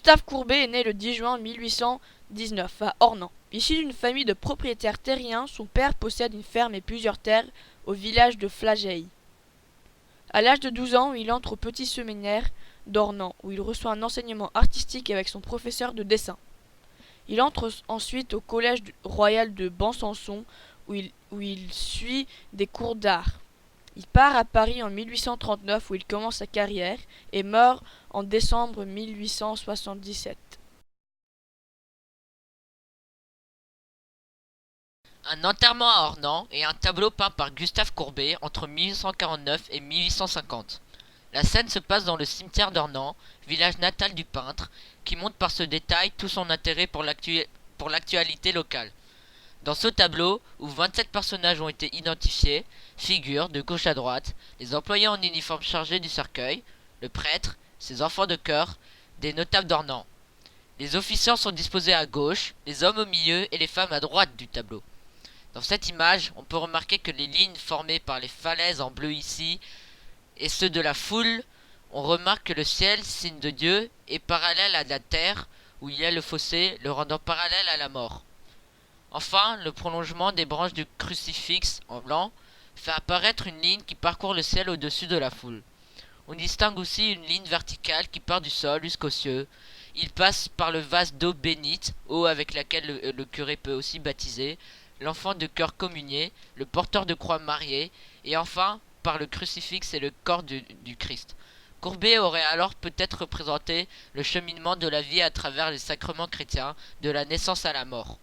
Gustave Courbet est né le 10 juin 1819 à Ornans. Issu d'une famille de propriétaires terriens, son père possède une ferme et plusieurs terres au village de Flageille. À l'âge de 12 ans, il entre au petit séminaire d'Ornans, où il reçoit un enseignement artistique avec son professeur de dessin. Il entre ensuite au collège royal de Besançon, où il suit des cours d'art. Il part à Paris en 1839 où il commence sa carrière et meurt en décembre 1877. Un enterrement à Ornans et un tableau peint par Gustave Courbet entre 1849 et 1850. La scène se passe dans le cimetière d'Ornans, village natal du peintre, qui montre par ce détail tout son intérêt pour l'actualité locale. Dans ce tableau, où 27 personnages ont été identifiés, figurent, de gauche à droite, les employés en uniforme chargés du cercueil, le prêtre, ses enfants de chœur, des notables d'Ornans. Les officiants sont disposés à gauche, les hommes au milieu et les femmes à droite du tableau. Dans cette image, on peut remarquer que les lignes formées par les falaises en bleu ici et ceux de la foule, on remarque que le ciel, signe de Dieu, est parallèle à la terre, où il y a le fossé, le rendant parallèle à la mort. Enfin, le prolongement des branches du crucifix en blanc fait apparaître une ligne qui parcourt le ciel au-dessus de la foule. On distingue aussi une ligne verticale qui part du sol jusqu'aux cieux. Il passe par le vase d'eau bénite, eau avec laquelle le curé peut aussi baptiser, l'enfant de cœur communié, le porteur de croix marié, et enfin par le crucifix et le corps du Christ. Courbet aurait alors peut-être représenté le cheminement de la vie à travers les sacrements chrétiens, de la naissance à la mort.